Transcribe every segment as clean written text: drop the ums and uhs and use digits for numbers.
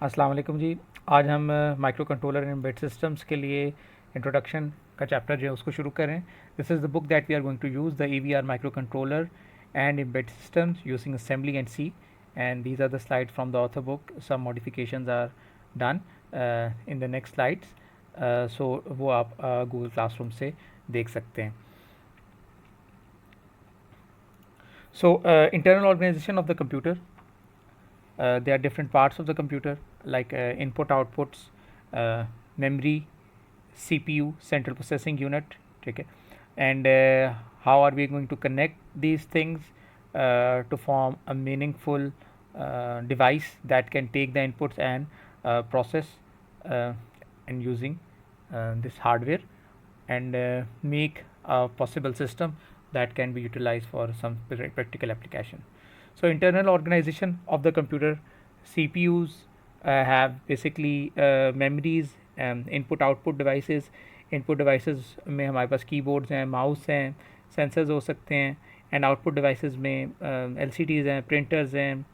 अस्सलाम वालेकुम जी। आज हम micro controller and embedded systems के लिए इंट्रोडक्शन का चैप्टर जो है उसको शुरू करें। This is the book that we are going to use, the EVR micro controller and embedded systems using assembly and C, and these are the slide from the author book. Some modifications are done in the next slides, so वो आप Google Classroom से देख सकते हैं। So internal organisation of the computer, there are different parts of the computer like input outputs, memory, CPU, central processing unit. Okay, and how are we going to connect these things to form a meaningful device that can take the inputs and process uh, and using this hardware, and make a possible system that can be utilized for some practical application. So internal organization of the computer, CPUs have basically memories, input output devices. Input devices में हमारे पास keyboards हैं, mouse हैं, sensors हो सकते हैं, and output devices में LCDs हैं, printers हैं,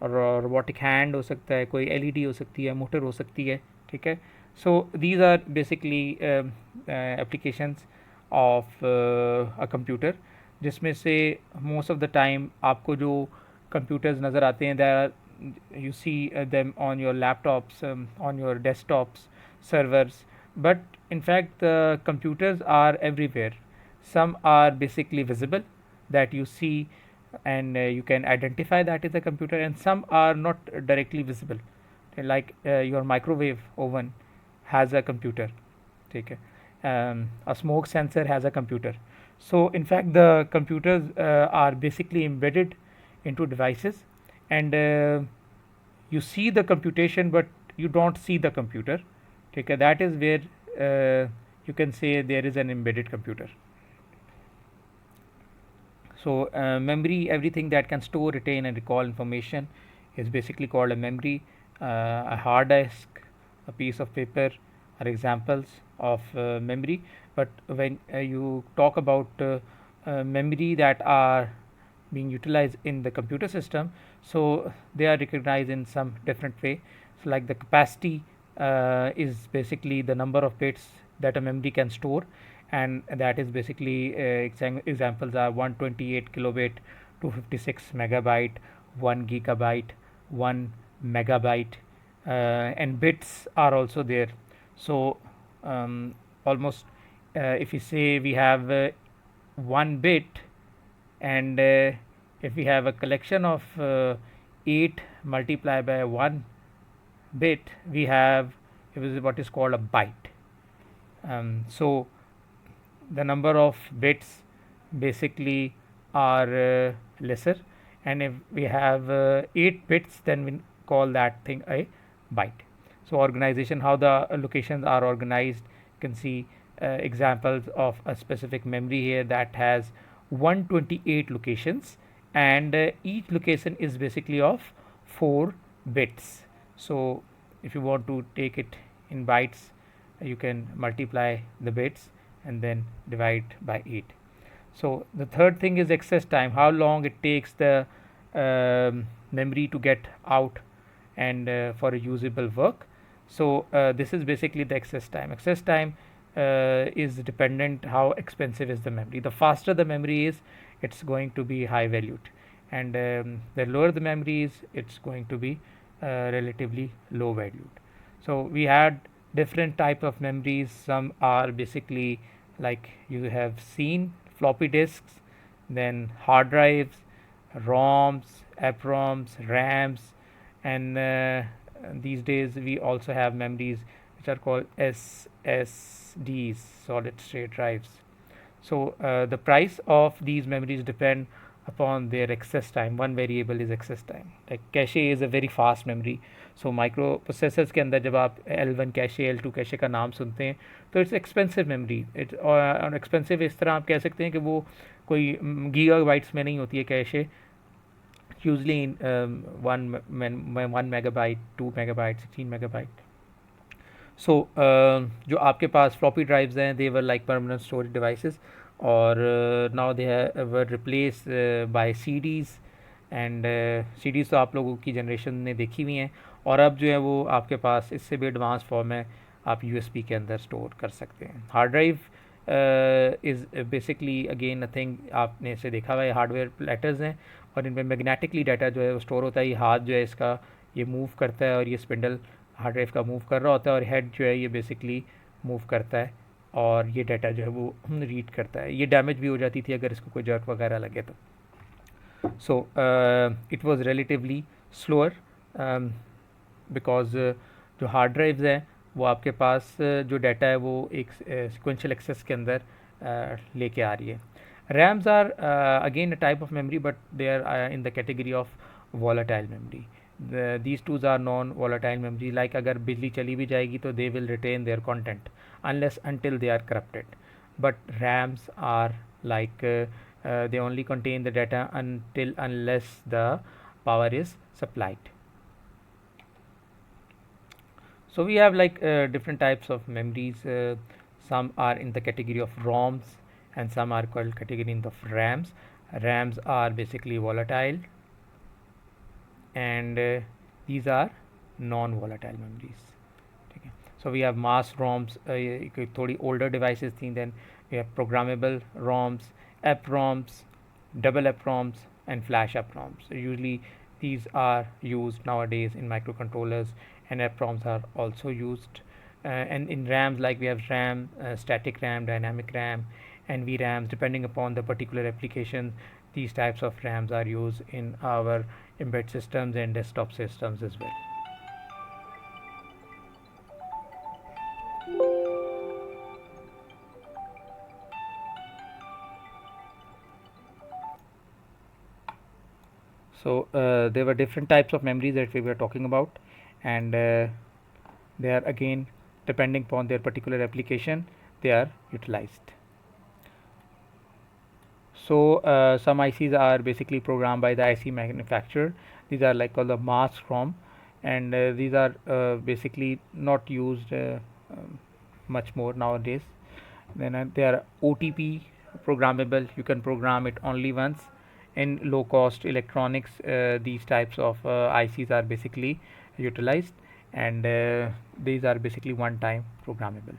और रोबोटिक हैंड हो सकता है, कोई LED हो सकती है, मोटर हो सकती है। ठीक है, so these are basically applications of a computer, जिसमें से मोस्ट ऑफ द टाइम आपको जो कंप्यूटर्स नज़र आते हैं, there are you see them on your laptops, on your desktops, servers, but in fact the computers are everywhere. Some are basically visible that you see, and you can identify that is a computer, and some are not directly visible, like your microwave oven has a computer. Okay, a smoke sensor has a computer. So in fact the computers are basically embedded into devices, and you see the computation but you don't see the computer. Okay, that is where you can say there is an embedded computer. So memory, everything that can store, retain and recall information is basically called a memory. A hard disk, a piece of paper are examples of memory. But when you talk about memory that are being utilized in the computer system, so they are recognized in some different way. So like the capacity is basically the number of bits that a memory can store, and that is basically examples are 128 kilobit, 256 megabyte, 1 gigabyte, 1 megabyte, and bits are also there. So almost if we say we have 1 bit, and if we have a collection of 8 multiplied by 1 bit, we have what is called a byte. So the number of bits basically are lesser, and if we have 8 bits, then we call that thing a byte. So organization, how the locations are organized, you can see examples of a specific memory here that has 128 locations, and each location is basically of 4 bits. So if you want to take it in bytes, you can multiply the bits and then divide by 8. So the third thing is access time, how long it takes the memory to get out and for a usable work. So this is basically the access time. Access time is dependent how expensive is the memory. The faster the memory is, it's going to be high valued, and the lower the memory is, it's going to be relatively low valued. So we had different type of memories. Some are basically like you have seen, floppy disks, then hard drives, ROMs, EPROMs, RAMs, and these days we also have memories which are called SSDs, solid state drives. So the price of these memories depend upon their access time. One variable is access time. Like cache is a very fast memory. So micro processors के अंदर जब आप L1 cache, L2 cache का नाम सुनते हैं, तो it's expensive memory. It और एक्सपेंसिव इस तरह आप कह सकते हैं कि वो कोई गीगाबाइट्स में नहीं होती है cache, usually one megabyte, 2 megabyte, 16 megabyte. So जो आपके पास फ्लॉपी ड्राइव्स हैं, they were like permanent storage devices, और now they were replace by CDs and CDs तो आप लोगों की जनरेशन ने देखी हुई हैं, और अब जो है वो आपके पास इससे भी एडवांस फॉर्म में आप यूएसबी के अंदर स्टोर कर सकते हैं। Hard drive is basically again nothing, आपने इसे देखा हुआ है, हार्डवेयर प्लेटर्स हैं और इनमें मैग्नेटिकली डाटा जो है वो स्टोर होता है। ये हाथ जो है इसका ये मूव करता है और ये स्पिंडल हार्ड ड्राइव का मूव कर रहा होता है, और हेड जो है ये बेसिकली मूव करता है और ये डाटा जो है वो रीड करता है। ये डैमेज भी हो जाती थी अगर इसको कोई जर्क वगैरह लगे तो। So it was relatively slower because जो हार्ड ड्राइव्स हैं वो आपके पास जो डाटा है वो एक सिक्वेंशियल एक्सेस के अंदर लेके आ रही है। RAMs are again a type of memory but they are in the category of volatile memory. these tools are non volatile memory, like अगर बिजली चली भी जाएगी तो they will retain their content unless until they are corrupted, but RAMs are like they only contain the data until unless the power is supplied. So we have like different types of memories. Some are in the category of ROMs and some are called category in the RAMs. RAMs are basically volatile and these are non-volatile memories. ठीक है, so we have mass ROMs, ये थोड़ी older devices थी, then we have programmable ROMs, EPROMs, double EPROMs and flash EPROMs. So usually these are used nowadays in microcontrollers, and EPROMs are also used. And in RAMs, like we have RAM, static RAM, dynamic RAM, and VRAMs, depending upon the particular application. These types of RAMs are used in our embedded systems and desktop systems as well. So there were different types of memories that we were talking about, and they are again depending upon their particular application they are utilized. So some ICs are basically programmed by the IC manufacturer. These are like called the mass ROM, and these are basically not used much more nowadays. Then they are OTP programmable. You can program it only once. In low cost electronics, these types of ICs are basically utilized, and these are basically one time programmable.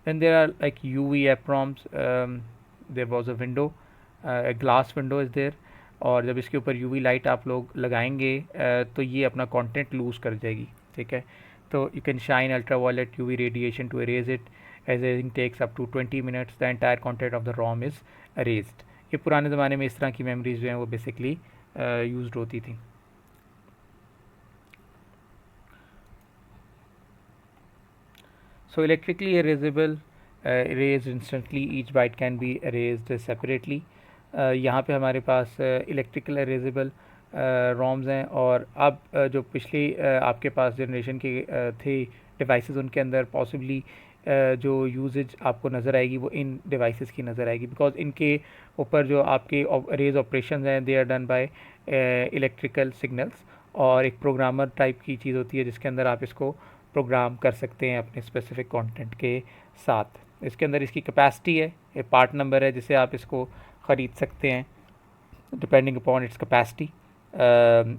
Then there are like UV EPROMs. There was a window, glass window is there, और जब इसके ऊपर UV light आप लोग लगाएंगे तो ये अपना कंटेंट लूज़ कर जाएगी, ठीक है। तो you can shine ultra violet UV radiation to erase it, erasing takes up to 20 minutes, the entire content of the ROM is erased. ये पुराने ज़माने में इस तरह की मेमोरीज जो हैं वो बेसिकली यूज्ड होती थी। सो electrically एरेजेबल, erased instantly, each byte can be erased separately. यहाँ पे हमारे पास इलेक्ट्रिकल एरेजेबल रोम्स हैं, और अब जो पिछली आपके पास जनरेशन के थे डिवाइसेस, उनके अंदर पॉसिबली जो यूजेज आपको नज़र आएगी वो इन डिवाइसेस की नज़र आएगी, बिकॉज इनके ऊपर जो आपके रेज ऑपरेशन हैं they are done by electrical signals, और एक प्रोग्रामर टाइप की चीज़ होती है जिसके अंदर आप इसको प्रोग्राम कर सकते हैं अपने स्पेसिफिक कंटेंट के साथ। इसके अंदर इसकी कैपेसिटी है, ये पार्ट नंबर है जिसे आप इसको ख़रीद सकते हैं डिपेंडिंग अपॉन इट्स कैपेसिटी।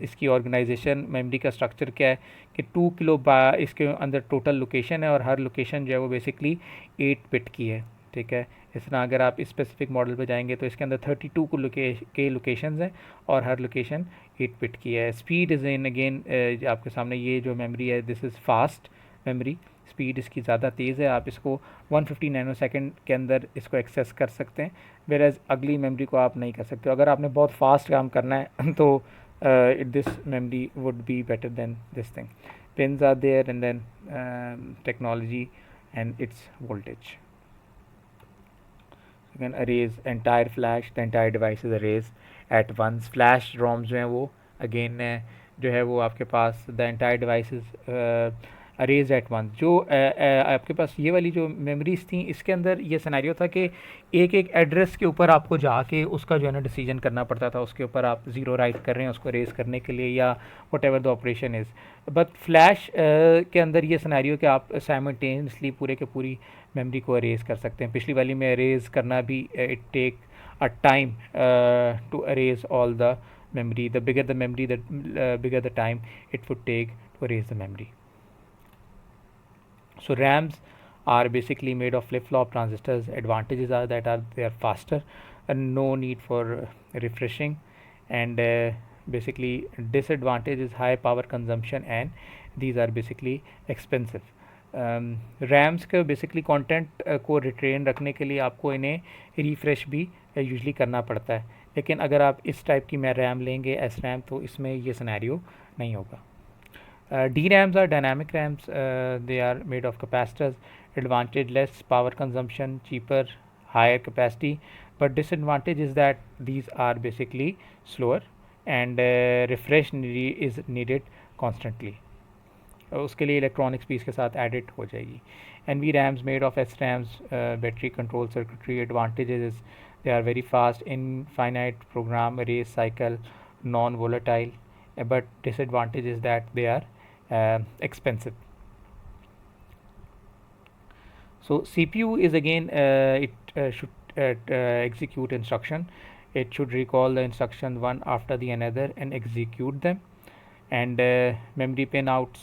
इसकी ऑर्गेनाइजेशन मेमोरी का स्ट्रक्चर क्या है कि 2 किलो इसके अंदर टोटल लोकेशन है, और हर लोकेशन जो है वो बेसिकली 8 बिट की है, ठीक है। इस तरह अगर आप स्पेसिफिक मॉडल पे जाएंगे तो इसके अंदर 32 के लोकेशंस हैं और हर लोकेशन 8 बिट की है। स्पीड इज़ इन अगेन आपके सामने ये जो मेमोरी है this is fast memory, speed इसकी ज़्यादा तेज़ है, आप इसको 150 नैनोसेकंड के अंदर इसको एक्सेस कर सकते हैं, वेराज अगली मेमोरी को आप नहीं कर सकते। अगर आपने बहुत फास्ट काम करना है तो this memory would be better than this thing. Pins are there, and then technology and its voltage. You can erase entire flash, the entire device is erased at once. Flash ROMs जो हैं वो again जो है वो आपके पास the entire device is erase at once. जो आपके पास ये वाली जो मेमोरीज थी इसके अंदर ये सिनेरियो था कि एक एक एड्रेस के ऊपर आपको जाके उसका जो है ना डिसीजन करना पड़ता था, उसके ऊपर आप ज़ीरो राइट कर रहे हैं उसको रेज करने के लिए या what ever the operation is. But flash के अंदर ये सिनेरियो कि आप साइमल्टेनियसली पूरे के पूरी मेमोरी को अरेज कर सकते हैं। पिछली वाली में अरेज करना भी it take a time to erase all the memory. The bigger the memory, the bigger the time it would take to erase the memory. So RAMs are basically made of flip-flop transistors. Advantages are that they are faster and no need for refreshing, and basically disadvantage is high power consumption, and these are basically expensive. RAMs का basically content को retain रखने के लिए आपको इन्हें refresh भी usually करना पड़ता है, लेकिन अगर आप इस टाइप की मैं रैम लेंगे एस रैम, तो इसमें ये सिनेरियो नहीं होगा. DRAMs are dynamic RAMs. They are made of capacitors. Advantage: less power consumption, cheaper, higher capacity. But disadvantage is that these are basically slower, and refresh is needed constantly. उसके लिए electronics भी इसके साथ edit हो जाएगी. NVRAMs made of SRAMs, battery control circuitry. Advantages is they are very fast, infinite program erase cycle, non-volatile. But disadvantage is that they are expensive. So CPU is again it should execute instruction. It should recall the instruction one after the another and execute them. And memory pin outs,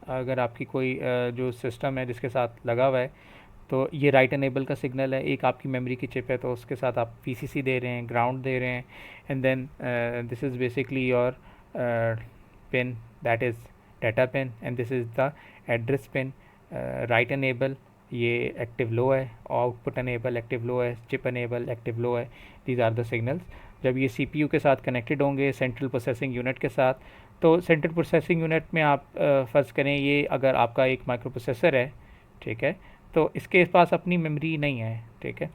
अगर आपकी कोई जो system है जिसके साथ लगा हुआ है, तो ये राइट एनेबल का सिग्नल है. एक आपकी मेमोरी की चिप है, तो उसके साथ आप PCC दे रहे हैं, ग्राउंड दे रहे हैं, and then this is basically your pin, that is data pin, and this is the address pin. Write enable ये एक्टिव लो है, आउटपुट एनेबल एक्टिव लो है, चिप एनेबल एक्टिव लो है. These are the signals. जब ये CPU के साथ connected होंगे central processing unit के साथ, तो सेंट्रल प्रोसेसिंग यूनिट में आप फ़र्ज़ करें ये अगर आपका एक माइक्रो प्रोसेसर है, ठीक है, तो इसके पास अपनी मेमोरी नहीं है, ठीक है.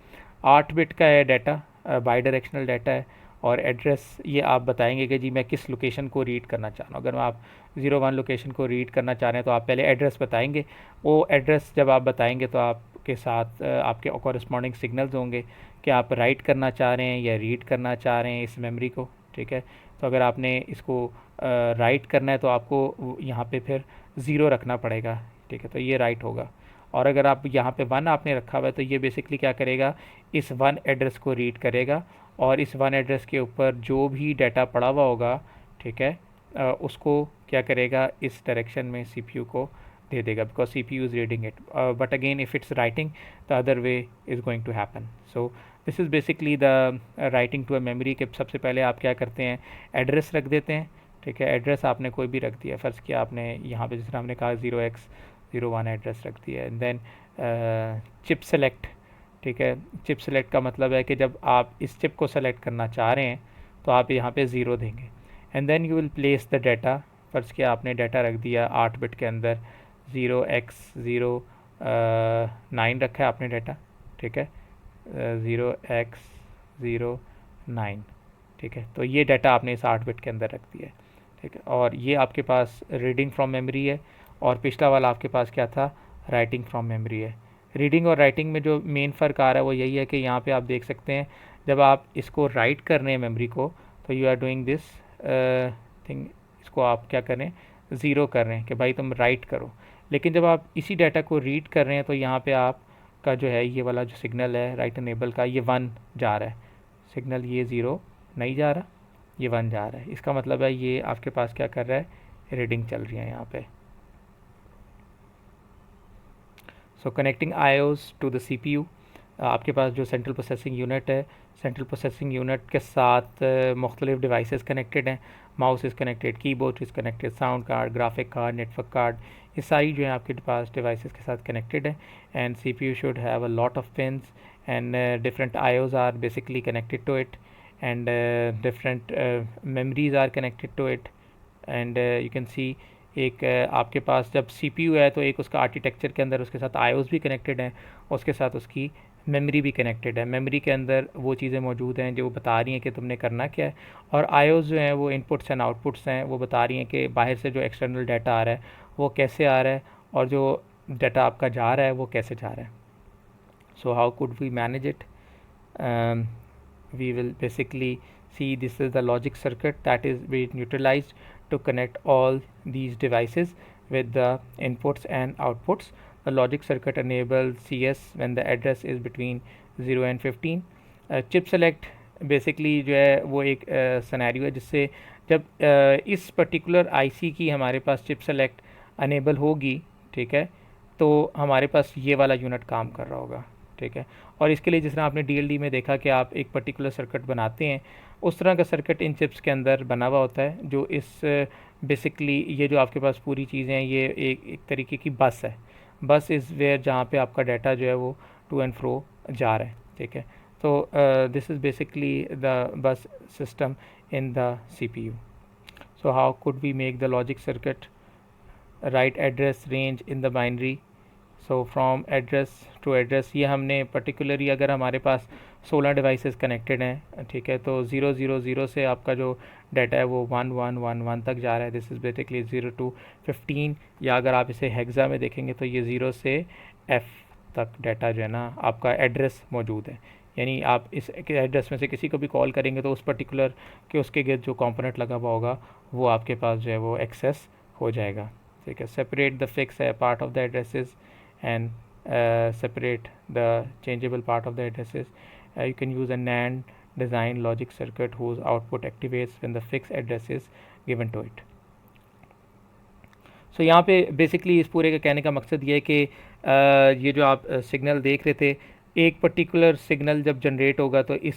8 बिट का है डाटा, बाई डायरेक्शनल डाटा है, और एड्रेस ये आप बताएंगे कि जी मैं किस लोकेशन को रीड करना चाह रहा हूँ. अगर आप 01 लोकेशन को रीड करना चाह रहे हैं तो आप पहले एड्रेस बताएंगे. वो एड्रेस जब आप बताएंगे तो आपके साथ आपके कॉरस्पॉन्डिंग सिग्नल्स होंगे कि आप राइट करना चाह रहे हैं या रीड करना चाह रहे हैं इस मेमोरी को, ठीक है. तो अगर आपने इसको राइट करना है तो आपको यहाँ पे फिर 0 रखना पड़ेगा, ठीक है, तो ये राइट होगा. और अगर आप यहाँ पे 1 आपने रखा हुआ है तो ये बेसिकली क्या करेगा, इस 1 एड्रेस को रीड करेगा, और इस 1 एड्रेस के ऊपर जो भी डाटा पड़ा हुआ होगा, ठीक है, उसको क्या करेगा, इस डायरेक्शन में CPU को दे देगा, because CPU is reading it. But again if it's writing the other way is going to happen. So this is basically the writing to a memory के सबसे पहले आप क्या करते हैं, एड्रेस रख देते हैं, ठीक है. एड्रेस आपने कोई भी रख दिया, फ़र्ज़ किया आपने यहाँ पे जिस तरह हमने कहा 0x01 एड्रेस रख दिया. एंड देन चिप सेलेक्ट, ठीक है. चिप सेलेक्ट का मतलब है कि जब आप इस चिप को सेलेक्ट करना चाह रहे हैं तो आप यहाँ पे 0 देंगे. And then you will place the data. फ़र्ज़ किया आपने डाटा रख दिया 8 बिट के अंदर, 0x09 रखा है आपने डाटा, ठीक है, 0x09, ठीक है. तो ये डाटा आपने इस 8 बिट के अंदर रख दिया है, ठीक है. और ये आपके पास रीडिंग फ्रॉम मेमोरी है, और पिछला वाला आपके पास क्या था, राइटिंग फ्रॉम मेमोरी है. रीडिंग और राइटिंग में जो मेन फ़र्क आ रहा है वो यही है कि यहाँ पे आप देख सकते हैं जब आप इसको राइट कर रहे हैं मेमोरी को, तो you are doing this thing, इसको आप क्या करें, 0 कर रहे हैं कि भाई तुम राइट करो. लेकिन जब आप इसी डाटा को रीड कर रहे हैं तो यहाँ पे आपका जो है ये वाला जो सिग्नल है राइट एनेबल का, ये 1 जा रहा है सिग्नल, ये 0 नहीं जा रहा, ये 1 जा रहा है. इसका मतलब है ये आपके पास क्या कर रहा है, रीडिंग चल रही है यहाँ पे. So connecting IOs to the CPU, आपके पास जो सेंट्रल प्रोसेसिंग यूनिट है, सेंट्रल प्रोसेसिंग यूनिट के साथ मुख्तलिफ डिवाइसेस कनेक्टेड हैं. Mouse is connected, keyboard is connected, sound card, graphic card, network card, ये सारी जो है आपके पास डिवाइसेस के साथ कनेक्टेड है. And CPU should have a lot of pins, and different IOs are basically connected to it, and different memories are connected to it. And you can see एक आपके पास जब CPU है तो एक उसका आर्किटेक्चर के अंदर उसके साथ IOs भी कनेक्टेड हैं, उसके साथ उसकी मेमोरी भी कनेक्टेड है. मेमोरी के अंदर वो चीज़ें मौजूद हैं जो बता रही हैं कि तुमने करना क्या है, और IOs जो हैं वो इनपुट्स एंड आउटपुट्स हैं, वो बता रही हैं कि बाहर से जो एक्सटर्नल डाटा आ रहा है वो कैसे आ रहा है, और जो डाटा आपका जा रहा है वो कैसे जा रहा है. So how could we manage it, we will basically see this is the logic circuit that is being utilized to connect all these devices with the inputs and outputs. The logic circuit enables CS when the address is between 0 and 15. Chip select basically जो है वो एक scenario है जिससे जब इस particular IC की हमारे पास चिप सेलेक्ट अनेबल होगी, ठीक है, तो हमारे पास ये वाला यूनिट काम कर रहा होगा, ठीक है। और इसके लिए जिस तरह आपने डीएलडी में देखा कि आप एक पर्टिकुलर सर्किट बनाते हैं, उस तरह का सर्किट इन चिप्स के अंदर बना हुआ होता है, जो इस बेसिकली ये जो आपके पास पूरी चीज़ें हैं ये एक तरीके की बस है। बस इज़ वेयर जहाँ पे आपका डाटा जो है वो टू एंड फ्रो जा रहा है, ठीक है। तो this is basically the bus system in the CPU. So how could we make the logic circuit? Write address range in the binary. So from address to address, ये हमने particularly अगर हमारे पास 16 डिवाइसेस कनेक्टेड हैं, ठीक है, तो 000 से आपका जो डाटा है वो 1111 तक जा रहा है। दिस इज़ बेसिकली 0 to 15, या अगर आप इसे हेक्सा में देखेंगे तो ये 0 से F तक डाटा जो है ना आपका एड्रेस मौजूद है। यानी आप इस एड्रेस में से किसी को भी कॉल करेंगे तो उस पर्टिकुलर के उसके गिर्द जो कंपोनेंट लगा हुआ होगा वो आपके पास जो है वो एक्सेस हो जाएगा, ठीक है। Separate the fix part of the addresses and separate the changeable part of the addresses. You can use a NAND design logic circuit whose output activates when the fixed address is given to it. So यहाँ पे basically इस पूरे का कहने का मकसद ये है कि ये जो आप सिग्नल देख रहे थे, एक पर्टिकुलर सिग्नल जब जनरेट होगा तो इस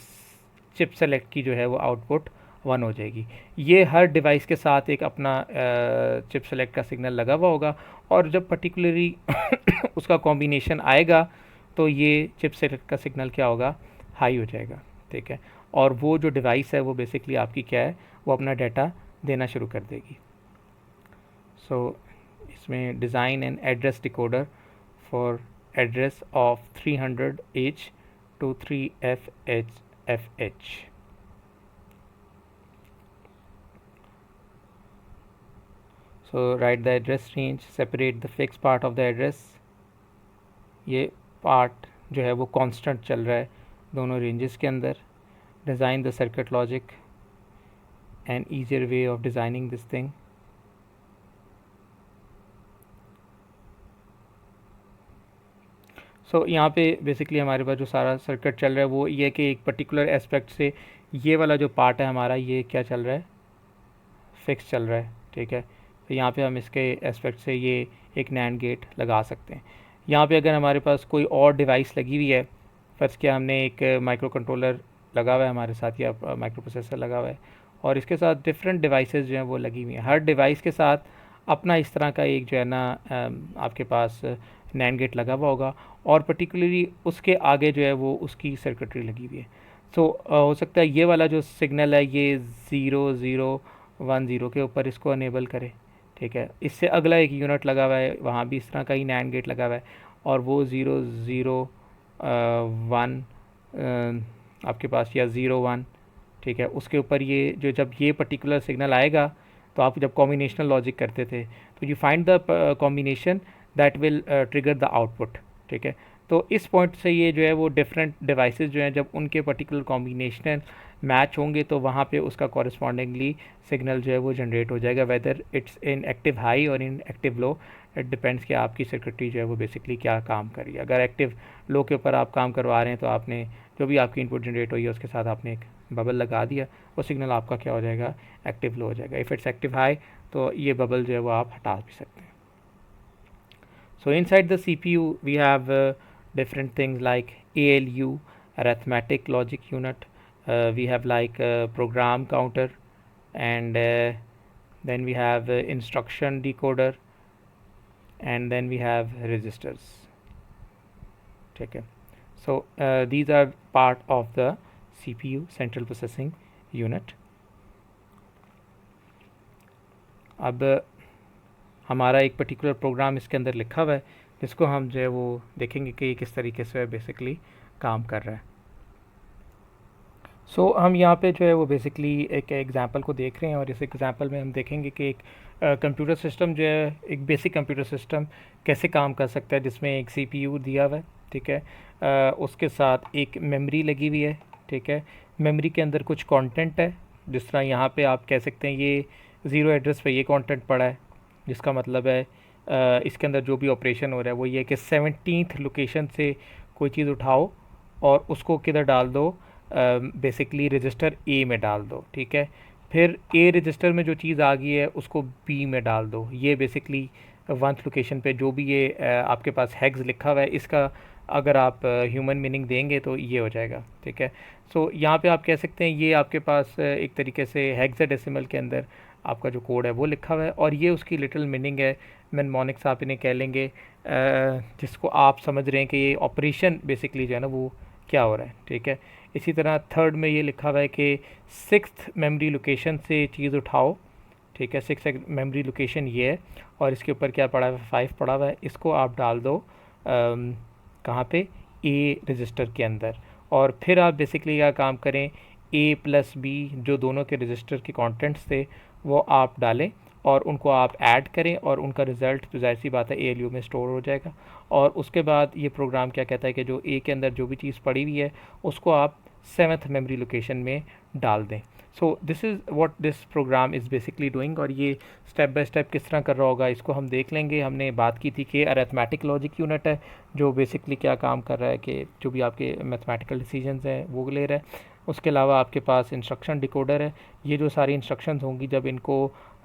चिप सेलेक्ट की जो है वो आउटपुट 1 हो जाएगी। ये हर डिवाइस के साथ एक अपना चिप सेलेक्ट का सिग्नल लगा हुआ होगा, और जब पर्टिकुलरली उसका कॉम्बिनेशन आएगा तो ये चिप सेलेक्ट का सिग्नल क्या होगा, हाई हो जाएगा, ठीक है। और वो जो डिवाइस है वो बेसिकली आपकी क्या है, वो अपना डाटा देना शुरू कर देगी। सो इसमें design and address decoder for address of 300H to 3FH. So write the address range, separate the fixed part of the address. ये part जो है वो constant चल रहा है दोनों ranges के अंदर. Design the circuit logic, an easier way of designing this thing. सो यहाँ पे बेसिकली हमारे पास जो सारा सर्किट चल रहा है वो ये कि एक पर्टिकुलर एस्पेक्ट से ये वाला जो पार्ट है हमारा ये क्या चल रहा है, फिक्स चल रहा है, ठीक है। तो यहाँ पे हम इसके एस्पेक्ट से ये एक नैंड गेट लगा सकते हैं। यहाँ पे अगर हमारे पास कोई और डिवाइस लगी हुई है, फर्स्ट किया हमने एक माइक्रो कंट्रोलर लगा हुआ है हमारे साथ या माइक्रो प्रोसेसर लगा हुआ है, और इसके साथ डिफरेंट डिवाइसेस जो हैं वो लगी हुई हैं। हर डिवाइस के साथ अपना इस तरह का एक जो है ना आपके पास नैंड गेट लगा हुआ होगा, और पर्टिकुलरली उसके आगे जो है वो उसकी सर्किटरी लगी हुई है। सो हो सकता है ये वाला जो सिग्नल है ये 0010 के ऊपर इसको अनेबल करे, ठीक है। इससे अगला एक यूनिट लगा हुआ है, वहाँ भी इस तरह का ही नैंड गेट लगा हुआ है, और वो 001 आपके पास या 01, ठीक है, उसके ऊपर ये जो जब ये पर्टिकुलर सिग्नल आएगा तो आप जब कॉम्बिनेशनल लॉजिक करते थे तो you find the combination that will trigger the output, ठीक है। तो इस पॉइंट से ये जो है वो डिफरेंट डिवाइसेस जो हैं जब उनके पर्टिकुलर कॉम्बिनेशन मैच होंगे तो वहाँ पे उसका कॉरस्पॉन्डिंगली सिग्नल जो है वो जनरेट हो जाएगा, whether it's in active high और in active low, it depends कि आपकी सर्किटरी जो है वो बेसिकली क्या काम कर रही है। अगर एक्टिव लो के ऊपर आप काम करवा रहे हैं तो आपने जो भी आपकी इनपुट जनरेट हुई है उसके साथ आपने एक बबल लगा दिया, वो सिग्नल आपका क्या हो जाएगा, एक्टिव लो हो जाएगा। इफ़ इट्स एक्टिव हाई तो ये बबल जो है वो आप हटा भी सकते हैं। So inside the CPU we have different things like ALU, arithmetic logic unit, we have like program counter, and then we have instruction decoder, and then we have registers, okay. So these are part of the CPU, central processing unit. अब हमारा एक particular programme इसके अंदर लिखा हुआ है जिसको हम जो है वो देखेंगे कि ये किस तरीके से बेसिकली काम कर रहा है। सो हम यहाँ पे जो है वो बेसिकली एक एग्जांपल को देख रहे हैं, और इस एग्जांपल में हम देखेंगे कि एक कंप्यूटर सिस्टम जो है, एक बेसिक कंप्यूटर सिस्टम कैसे काम कर सकता है, जिसमें एक CPU दिया हुआ है, ठीक है, उसके साथ एक मेमोरी लगी हुई है, ठीक है। मेमोरी के अंदर कुछ कंटेंट है, जिस तरह यहाँ पे आप कह सकते हैं ये 0 एड्रेस पे ये कंटेंट पड़ा है, जिसका मतलब है इसके अंदर जो भी ऑपरेशन हो रहा है वो ये कि 17th लोकेशन से कोई चीज़ उठाओ और उसको किधर डाल दो, बेसिकली रजिस्टर ए में डाल दो, ठीक है। फिर ए रजिस्टर में जो चीज़ आ गई है उसको बी में डाल दो। ये बेसिकली वंथ लोकेशन पे जो भी ये आपके पास हैग्स लिखा हुआ है, इसका अगर आप ह्यूमन मीनिंग देंगे तो ये हो जाएगा, ठीक है। सो यहाँ पे आप कह सकते हैं ये आपके पास एक तरीके से हेक्साडेसिमल के अंदर आपका जो कोड है वो लिखा हुआ है, और ये उसकी लिटिल मीनिंग है। मेमोनिक्स आप इन्हें कह लेंगे, जिसको आप समझ रहे हैं कि ये ऑपरेशन बेसिकली जो है ना वो क्या हो रहा है, ठीक है। इसी तरह थर्ड में ये लिखा हुआ है कि सिक्स्थ मेमोरी लोकेशन से चीज़ उठाओ, ठीक है। सिक्स मेमोरी लोकेशन ये है, और इसके ऊपर क्या पड़ा हुआ है, 5 पड़ा हुआ है, इसको आप डाल दो कहाँ पे, ए रजिस्टर के अंदर। और फिर आप बेसिकली क्या काम करें, ए प्लस बी जो दोनों के रजिस्टर के कंटेंट्स थे वो आप डालें और उनको आप ऐड करें, और उनका रिज़ल्ट तो जाहिर सी बात है ALU में स्टोर हो जाएगा। और उसके बाद ये प्रोग्राम क्या कहता है कि जो ए के अंदर जो भी चीज़ पड़ी हुई है उसको आप 7th मेमोरी लोकेशन में डाल दें। So this is what this program is basically doing. और ये स्टेप बाय स्टेप किस तरह कर रहा होगा इसको हम देख लेंगे। हमने बात की थी कि अरिथमेटिक लॉजिक यूनिट है जो बेसिकली क्या काम कर रहा है कि जो भी आपके मैथमेटिकल डिसीजंस हैं वो ले रहा है। उसके अलावा आपके पास इंस्ट्रक्शन डिकोडर है। ये जो सारी इंस्ट्रक्शंस होंगी जब इनको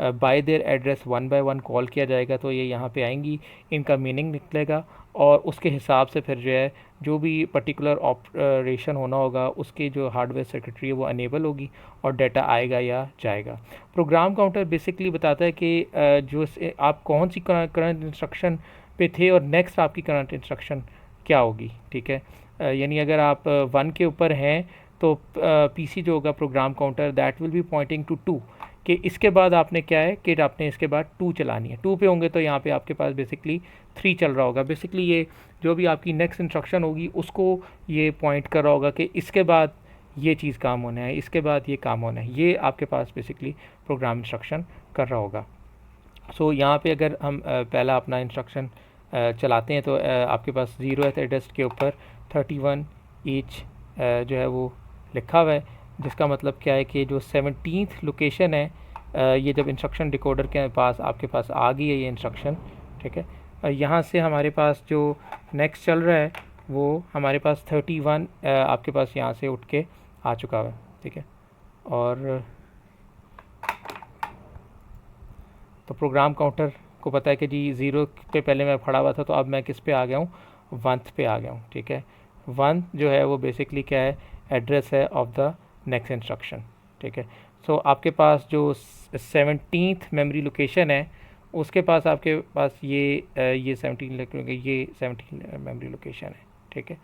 by their address 1 by 1 call किया जाएगा तो ये यहाँ पे आएंगी, इनका मीनिंग निकलेगा, और उसके हिसाब से फिर जो है जो भी पर्टिकुलर ऑपरेशन होना होगा उसकी जो हार्डवेयर सर्किटरी है वो अनेबल होगी और डाटा आएगा या जाएगा। प्रोग्राम काउंटर बेसिकली बताता है कि जो आप कौन सी करंट इंस्ट्रक्शन पे थे और नेक्स्ट आपकी करंट इंस्ट्रक्शन क्या होगी, ठीक है। यानी अगर आप 1 के ऊपर हैं तो PC जो होगा program counter that will be pointing to 2 कि इसके बाद आपने क्या है कि आपने इसके बाद 2 चलानी है। 2 पे होंगे तो यहाँ पे आपके पास बेसिकली 3 चल रहा होगा। बेसिकली ये जो भी आपकी नेक्स्ट इंस्ट्रक्शन होगी उसको ये पॉइंट कर रहा होगा कि इसके बाद ये चीज़ काम होना है, इसके बाद ये काम होना है। ये आपके पास बेसिकली प्रोग्राम इंस्ट्रक्शन कर रहा होगा। सो यहाँ पे अगर हम पहला अपना इंस्ट्रक्शन चलाते हैं तो आपके पास 0th एड्रेस के ऊपर 31 ईच जो है वो लिखा हुआ है, जिसका मतलब क्या है कि जो 17th लोकेशन है ये जब इंस्ट्रक्शन डिकोडर के पास आपके पास आ गई है ये इंस्ट्रक्शन, ठीक है। यहाँ से हमारे पास जो नेक्स्ट चल रहा है वो हमारे पास 31 आपके पास यहाँ से उठ के आ चुका है, ठीक है। और तो प्रोग्राम काउंटर को पता है कि जी 0 पे पहले मैं खड़ा हुआ था तो अब मैं किस पे आ गया हूँ, 1 पे आ गया हूँ, ठीक है। 1 जो है वो बेसिकली क्या है, एड्रेस है ऑफ द नेक्स्ट इंस्ट्रक्शन, ठीक है। सो आपके पास जो 17th मेमोरी लोकेशन है उसके पास आपके पास ये 17 मेमोरी लोकेशन है, ठीक है।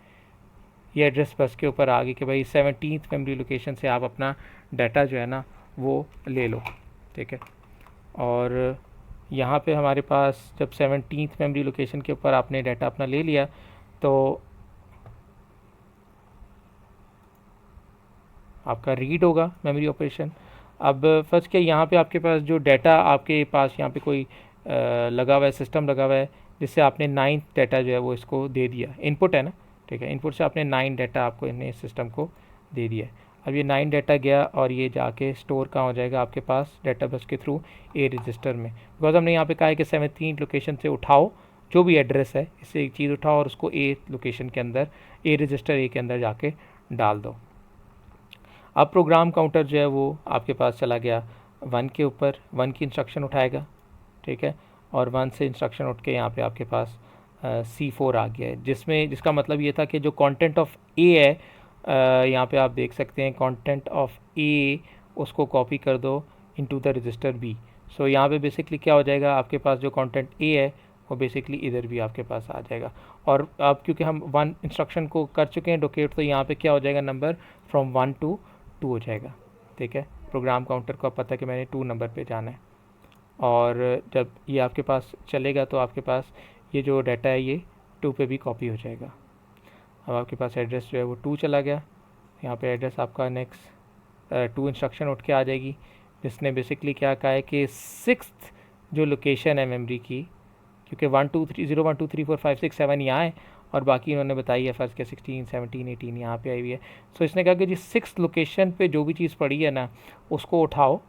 ये एड्रेस बस के ऊपर आ गई कि भाई 17th मेमोरी लोकेशन से आप अपना डाटा जो है ना वो ले लो, ठीक है। और यहाँ पे हमारे पास जब 17th मेमोरी लोकेशन के ऊपर आपने डाटा अपना ले लिया तो आपका रीड होगा मेमोरी ऑपरेशन। अब फर्स्ट क्या, यहाँ पे आपके पास जो डाटा आपके पास यहाँ पे कोई लगा हुआ है, सिस्टम लगा हुआ है जिससे आपने 9th डाटा जो है वो इसको दे दिया, इनपुट है ना, ठीक है। इनपुट से आपने 9 डाटा आपको इन्हें सिस्टम को दे दिया। अब ये 9 डाटा गया और ये जाके स्टोर कहाँ हो जाएगा आपके पास डाटा बस के थ्रू ए रजिस्टर में, बिकॉज हमने यहाँ पे कहा है कि 17 लोकेशन से उठाओ जो भी एड्रेस है, इससे एक चीज़ उठाओ और उसको ए लोकेशन के अंदर, ए रजिस्टर ए के अंदर जाके डाल दो। अब प्रोग्राम काउंटर जो है वो आपके पास चला गया 1 के ऊपर, 1 की इंस्ट्रक्शन उठाएगा, ठीक है। और 1 से इंस्ट्रक्शन उठ के यहाँ पे आपके पास C4 आ गया है, जिसका मतलब ये था कि जो कंटेंट ऑफ ए है यहाँ पे आप देख सकते हैं कंटेंट ऑफ ए उसको कॉपी कर दो इनटू द रजिस्टर बी। सो यहाँ पे बेसिकली क्या हो जाएगा, आपके पास जो कंटेंट ए है वो बेसिकली इधर भी आपके पास आ जाएगा। और अब क्योंकि हम 1 इंस्ट्रक्शन को कर चुके हैं डोकेट, तो यहाँ पे क्या हो जाएगा, नंबर फ्रॉम 1 to 2 हो जाएगा, ठीक है। प्रोग्राम काउंटर को अब पता है कि मैंने 2 नंबर पे जाना है, और जब ये आपके पास चलेगा तो आपके पास ये जो डाटा है ये 2 पे भी कॉपी हो जाएगा। अब आपके पास एड्रेस जो है वो 2 चला गया, यहाँ पे एड्रेस आपका नेक्स्ट 2 इंस्ट्रक्शन उठ के आ जाएगी, जिसने बेसिकली क्या कहा है कि 6th जो लोकेशन है मेमोरी की, क्योंकि 1 2 3 0 1 2 3 4 5 6 7 यहाँ है और बाकी इन्होंने बताई है फर्स्ट के 16 17 18 यहाँ पे आई हुई है। सो इसने कहा कि जी 6th लोकेशन पे जो भी चीज़ पड़ी है ना उसको उठाओ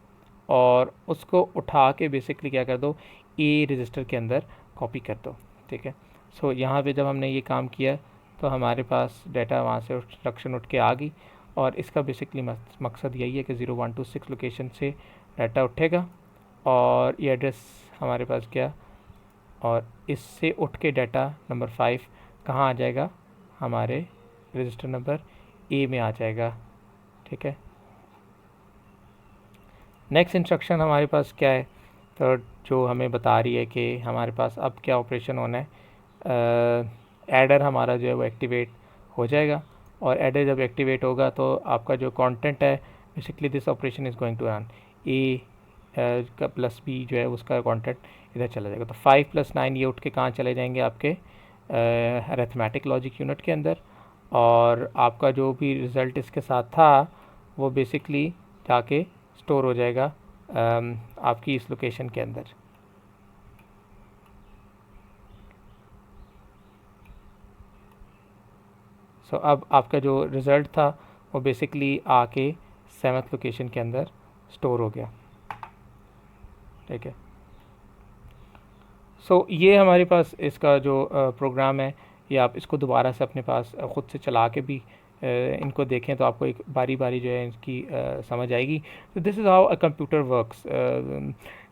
और उसको उठा के बेसिकली क्या कर दो, ए रजिस्टर के अंदर कॉपी कर दो, ठीक है। सो यहाँ पे जब हमने ये काम किया तो हमारे पास डाटा वहाँ से इंस्ट्रक्शन उठ के आ गई और इसका बेसिकली मकसद यही है कि 0126 लोकेशन से डाटा उठेगा और ये एड्रेस हमारे पास गया और इससे उठ के डाटा नंबर 5 कहाँ आ जाएगा, हमारे रजिस्टर नंबर ए में आ जाएगा। ठीक है, नेक्स्ट इंस्ट्रक्शन हमारे पास क्या है, तो जो हमें बता रही है कि हमारे पास अब क्या ऑपरेशन होना है। एडर हमारा जो है वो एक्टिवेट हो जाएगा और एडर जब एक्टिवेट होगा तो आपका जो कंटेंट है basically this operation is going to run A का प्लस बी जो है उसका कंटेंट इधर चला जाएगा। तो 5 + 9 ये उठ के कहाँ चले जाएंगे, आपके अरिथमेटिक लॉजिक यूनिट के अंदर, और आपका जो भी रिज़ल्ट इसके साथ था वो बेसिकली जाके स्टोर हो जाएगा आपकी इस लोकेशन के अंदर। सो अब आपका जो रिज़ल्ट था वो बेसिकली आके 7th लोकेशन के अंदर स्टोर हो गया। ठीक है, सो ये हमारे पास इसका जो प्रोग्राम है, ये आप इसको दोबारा से अपने पास ख़ुद से चला के भी इनको देखें तो आपको एक बारी बारी जो है इसकी समझ आएगी। तो this is how a computer works.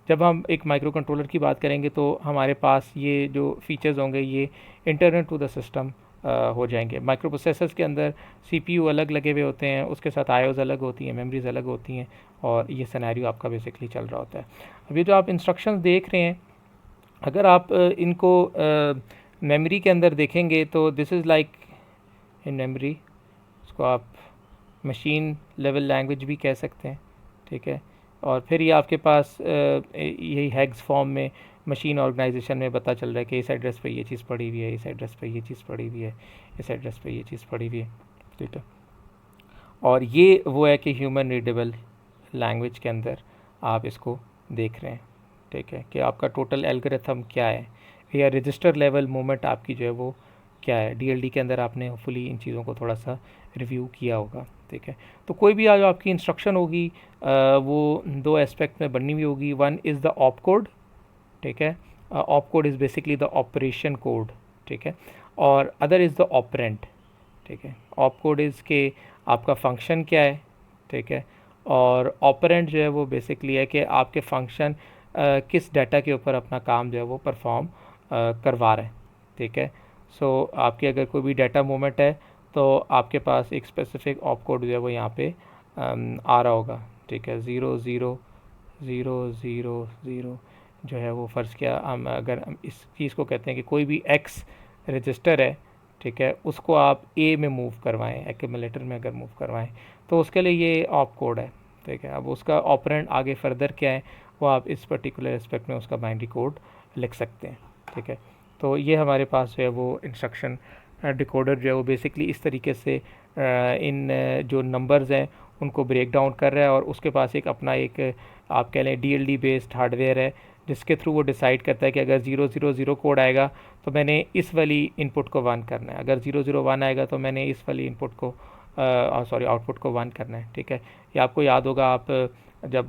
जब हम एक माइक्रो कंट्रोलर की बात करेंगे तो हमारे पास ये जो फीचर्स होंगे ये इंटरनल टू द सिस्टम हो जाएंगे। माइक्रो प्रोसेसर्स के अंदर सीपीयू अलग लगे हुए होते हैं, उसके साथ आईओज अलग होती हैं, मेमोरीज अलग होती हैं, और ये सिनेरियो आपका बेसिकली चल रहा होता है। अभी जो आप इंस्ट्रक्शंस देख रहे हैं, अगर आप इनको मेमोरी के अंदर देखेंगे तो this is like in memory, इसको आप मशीन लेवल लैंग्वेज भी कह सकते हैं। ठीक है, और फिर ये आपके पास यही हैग्स फॉर्म में मशीन ऑर्गेनाइजेशन में पता चल रहा है कि इस एड्रेस पे ये चीज़ पड़ी हुई है, इस एड्रेस पे ये चीज़ पड़ी हुई है, इस एड्रेस पे ये चीज़ पड़ी हुई है। ठीक है, और ये वो है कि ह्यूमन रीडेबल लैंग्वेज के अंदर आप इसको देख रहे हैं। ठीक है, कि आपका टोटल एल्गोरिथम क्या है या रजिस्टर लेवल मूवमेंट आपकी जो है वो क्या है। डीएलडी के अंदर आपने होपफुली इन चीज़ों को थोड़ा सा रिव्यू किया होगा। ठीक है, तो कोई भी जो आपकी इंस्ट्रक्शन होगी वो दो एस्पेक्ट में बननी हुई होगी। One is the op code. ठीक है, op code is basically the operation code. ठीक है, और अदर इज़ द ऑपरेंट। ठीक है, ऑप कोड इज़ के आपका फंक्शन क्या है। ठीक है, और ऑपरेंट जो है वो बेसिकली है कि आपके फंक्शन किस डाटा के ऊपर अपना काम जो है वो परफॉर्म करवा रहे हैं। ठीक है, सो आपके अगर कोई भी डाटा मूवमेंट है तो आपके पास एक स्पेसिफिक ऑप कोड जो है वो यहाँ पे आ रहा होगा। ठीक है, 0000 जो है वो फ़र्ज़ किया हम अगर हम इस चीज़ को कहते हैं कि कोई भी एक्स रजिस्टर है, ठीक है, उसको आप ए में मूव करवाएं, एक्यूमुलेटर में अगर मूव करवाएं तो उसके लिए ये ऑप कोड है। ठीक है, अब उसका ऑपरेंड आगे फर्दर क्या है वो आप इस पर्टिकुलर एस्पेक्ट में उसका बाइनरी कोड लिख सकते हैं। ठीक है, तो ये हमारे पास जो है वो इंस्ट्रक्शन डिकोडर जो है वो बेसिकली इस तरीके से इन जो नंबर्स हैं उनको ब्रेक डाउन कर रहा है, और उसके पास एक अपना एक आप कह लें डीएलडी बेस्ड हार्डवेयर है जिसके थ्रू वो डिसाइड करता है कि अगर 000 कोड आएगा तो मैंने इस वाली इनपुट को 1 करना है, अगर 001 आएगा तो मैंने इस वाली इनपुट को आउटपुट को 1 करना है। ठीक है, ये आपको याद होगा आप जब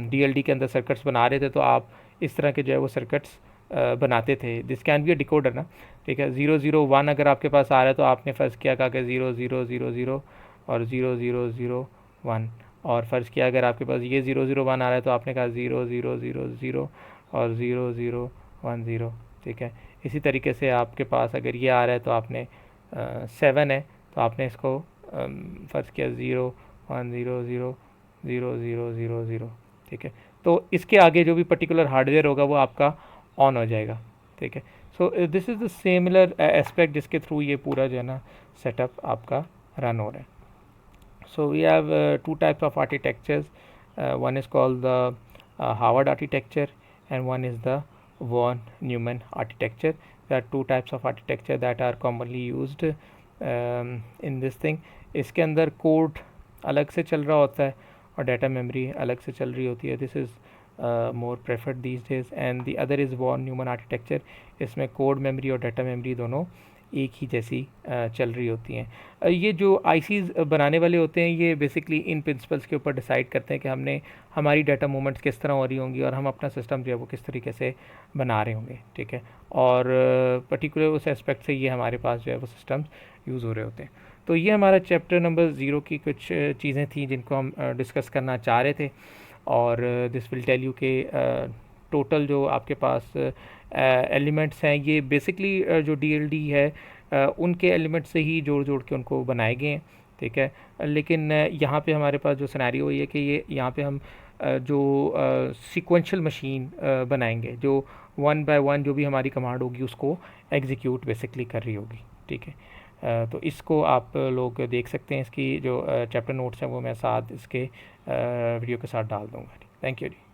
डीएलडी के अंदर सर्किट्स बना रहे थे तो आप इस तरह के जो है वो सर्किट्स बनाते थे। This can be a decoder ना। ठीक है, 001 अगर आपके पास आ रहा है तो आपने फ़र्ज़ किया कहा कि 0000 और 0001, और फ़र्ज़ किया अगर आपके पास ये 001 आ रहा है तो आपने कहा 0000 और 0010। ठीक है, इसी तरीके से आपके पास अगर ये आ रहा है तो आपने 7 है तो आपने इसको फ़र्ज़ किया 01000000। ठीक है, तो इसके आगे जो भी पर्टिकुलर हार्डवेयर होगा वो आपका ऑन हो जाएगा। ठीक है, सो this is the similar aspect जिसके थ्रू ये पूरा जो है ना सेटअप आपका रन हो रहा है। So we have two types of architectures. One is called the Howard architecture and one is the von Neumann architecture. There are two types of architecture that are commonly used in this thing. इसके अंदर code अलग से चल रहा होता है और data memory अलग से चल रही होती है. This is more preferred these days, and the other is von Neumann architecture. इसमें कोड मेमोरी और डाटा मेमोरी दोनों एक ही जैसी चल रही होती हैं. ये जो आईसीज बनाने वाले होते हैं ये बेसिकली इन प्रिंसिपल्स के ऊपर डिसाइड करते हैं कि हमने हमारी डाटा मूवमेंट्स किस तरह हो रही होंगी और हम अपना सिस्टम जो है वो किस तरीके से बना रहे होंगे. ठीक है, और पर्टिकुलर उस एस्पेक्ट से ये हमारे पास जो है वो सिस्टम्स यूज़ हो रहे होते हैं. तो ये हमारा चैप्टर नंबर 0 की कुछ चीज़ें थी जिनको हम डिस्कस करना चाह रहे थे। और दिस विल टेल यू के टोटल जो आपके पास एलिमेंट्स हैं ये बेसिकली जो डीएलडी है उनके एलिमेंट से ही जोड़ जोड़ के उनको बनाए गए हैं, ठीक है। लेकिन यहाँ पे हमारे पास जो सिनेरियो ये है कि ये यहाँ पे हम जो सीक्वेंशियल मशीन बनाएंगे जो 1 बाय 1 जो भी हमारी कमांड होगी उसको एग्जीक्यूट बेसिकली कर रही होगी, ठीक है। तो इसको आप लोग देख सकते हैं, इसकी जो चैप्टर नोट्स हैं वो मैं साथ इसके वीडियो के साथ डाल दूँगा। Thank you ji.